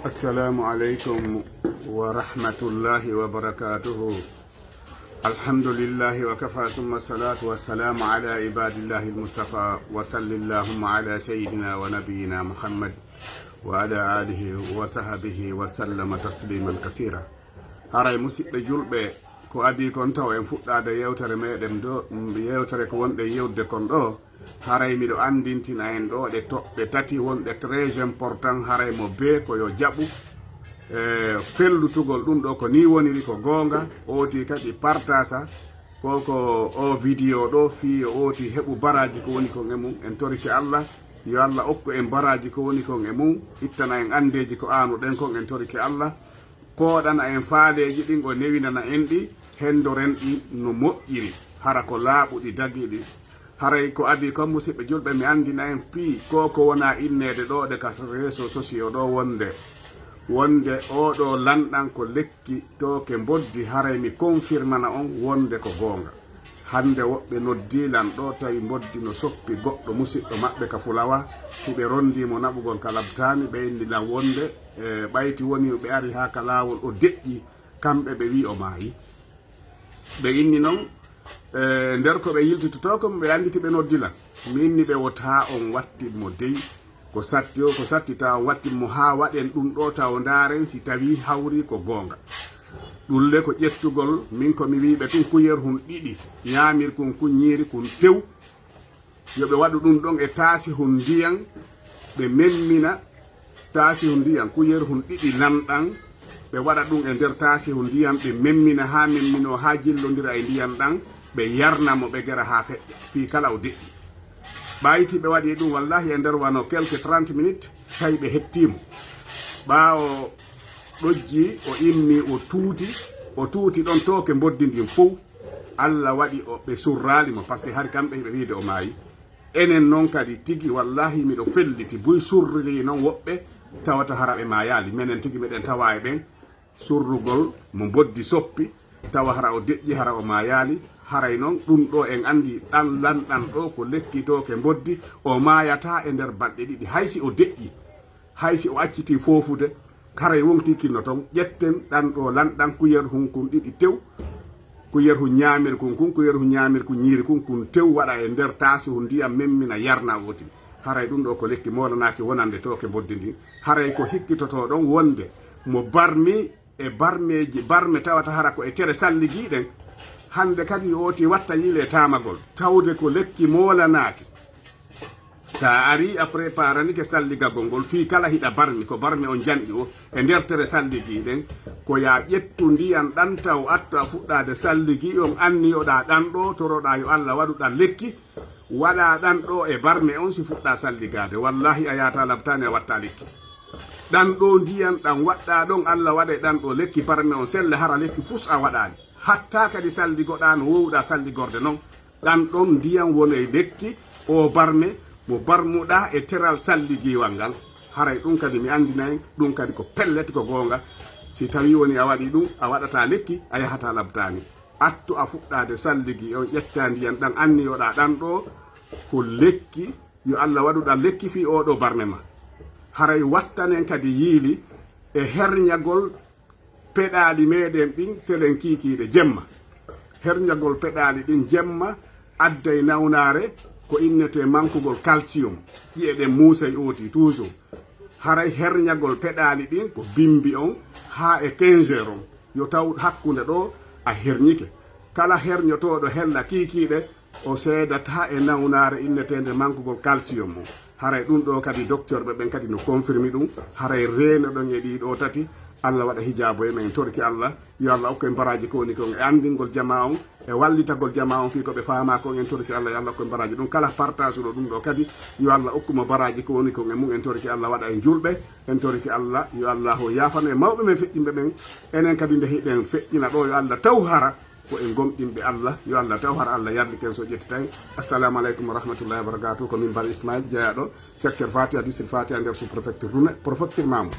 Assalamu alaikum wa rahmatullahi wa barakatuhu. Alhamdulillahi wa kafa summa salatu wa salamu ala ibadillahi al-mustafa wa sallillahumma ala sayyidina wa nabiyina Muhammad wa ala alihi wa sahbihi wa sallama tasliman kasira. Haray musidɓe julɓe ko adi kon taw en fuɗɗade yewtere meɗen do yewtere ko wonɗe yewde kon ɗo haray miɗo andintina en ɗo ɗe toɓɓe tati wonɗe très important haray mo be ko yo jaɓu fellutugol ɗum ɗo ko ni woniri ko gonga oti kadi partasa koko o vidéo ɗo fi oti heɓu baraji ko woni kon e mum en toriki Allah yo Allah okku en baraji ko woni kon e mum ittana en andeji ko anu ɗen kon en toriki Allah poɗana en faaleji ɗin o newinana en ɗi hendoren ɗi no moƴƴiri hara ko laaɓuɗi dagiɗi haray ko adi comme musidɓe julɓe mi andina en fii koko wona innede ɗo ɗe ka réseau sociaux ɗo wonde oɗo lanɗan ko lekki to ke boddi haray mi confirmana on wonde ko gonga hande woɓɓe noddilan ɗo tawi boddi no soppi goɗɗo musidɗo maɓɓe ka fulawa huɓe rondimo naɓugol ka labtani ɓe indilan wonde ɓayti woni ɓe ari ha ka lawol o deƴƴi kamɓe ɓe wi o maayi ɓe inni noon nder ko ɓe yiltitoto ko ɓe anditi ɓe noddilan mi inni ɓe wota on wattinmo dey ko satti o ko sattita on wattinmo ha waɗen ɗum ɗo taw ndaren si tawi hawri ko gonga ɗulle ko ƴettugol min komi wiɓe tun kuyer hun ɗiɗi ñamir kun kuñiri kun tew yoɓe waɗu ɗum ɗon e taasi hun ndiyan ɓe memmina taasi hun ndiyan kuyer hun ɗiɗi lanɗan ɓe waɗa ɗum e nder taasi hun ndiyan ɓe memmina ha memmino ha jillodira e ndiyan ɗan ɓe yarnamo ɓe gera ha feƴƴa fi kala o deƴƴi ɓayti ɓe waɗi ɗum wallahi e nder wano quelque 30 minutes tawi ɓe hettimo ɓawo ɗojji o immi o tuuti ɗon to ke boddi ndin fof Allah waɗi o ɓe surralimo par ce que hari kamɓe ɓe wiide o maayi enen noon kadi tigi wallahi miɗo felliti buy surriri noon woɓɓe tawata hara ɓe mayali minen tigi meɗen tawa e ɓen surrugol mo boddi soppi tawa hara o deƴƴi hara o mayali haray noon ɗum ɗo en andi ɗan lanɗan ɗo ko lekki to ke boddi o mayata e nder balɗe ɗiɗi haysi o deƴƴi haysi o acciti fofude haray wonti kinno ton ƴetten ɗan ɗo lanɗan kuyer hun kun ɗiɗi tew kuyer hu ñamir kun kuyer hu ñamir ku ñiiri kun tew waɗa e nder taasi hu ndiyam memmina yarna woti haray ɗum ɗo ko lekki molanaki wonande to ke boddi ndi haray ko hikkitoto ɗon wonde mo barmi e barme tawata hara ko e tere salligiɗen hande kadi oti watta yile tamagol tawde ko lekki molanaki sa ari a préparani ke salligagol ngol fi kala hiɗa barmi ko barmi on janɗi o e nder tere salligiɗen ko ya ƴettu ndiyan ɗan taw atto a fuɗɗade salligi on anni oɗa ɗan ɗo toroɗa yo Allah waɗuɗan lekki waɗa ɗan ɗo e barme on si fuɗɗa salligade wallahi a yata labtani a watta lekki ɗan ɗo ndiyan ɗan waɗɗa ɗon Allah waɗe ɗan ɗo lekki barme on selle hara lekki fus a waɗani hatta kadi salligoɗa no wowɗa salligorde noon ɗan ɗon ndiyan woni e lekki o barme mo barmuɗa e teral salligiwal ngal haray ɗum kadi mi andina en ɗum kadi ko pellet ko gonga si tawi woni a waɗi ɗum a waɗata lekki a yahata labtani attu a fuɗɗade salligi on ƴetta ndiyan ɗan anniyoɗa ɗan ɗo ko lekki yo Allah waɗuɗa lekki fi oɗo barme ma haray wattanen kadi yiili e herñagol peɗali meɗen ɗin telen kikiɗe jemma herñagol peɗali ɗin jemma adday nawnare ko innete mankugol calcium ƴiyeɗen muusay oti toujours haray herñagol peɗali ɗin ko bimbi on ha e 15 heures on yo taw hakkude ɗo a herñike kala herñotoɗo hella kikiɗe o seedata e nawnare innetede mankugol calcium o haray ɗum ɗo kadi docteur ɓen kadi no confirme ɗum haray reeno ɗon e ɗiɗo tati Allah waɗa hijabo e men torki Allah yo Allah okko en baraji ko woni kon e andingol jama on e wallitagol jama on fi ko ɓe fama kon en torki Allah yo Allah okko en baraji ɗum kala partage ɗo ɗum ɗo kadi yo Allah okkuma baraji ko woni kon e mum en torki Allah waɗa en julɓe en torki Allah yo Allah o yafano e mawɓe men feƴƴimɓe ɓen enen kadi nde hiɗen feƴƴina ɗo yo Allah taw hara ko en gomɗinɓe Allah yo Allah taw hara Allah yardiken so ƴettitaen assalamu aleykum wa rahmatullahi wa barakatuh ko min Bal Ismail jeeyaɗo secteur Fatiha district Fatiha nder sous préfecture Rune préfecture Mamou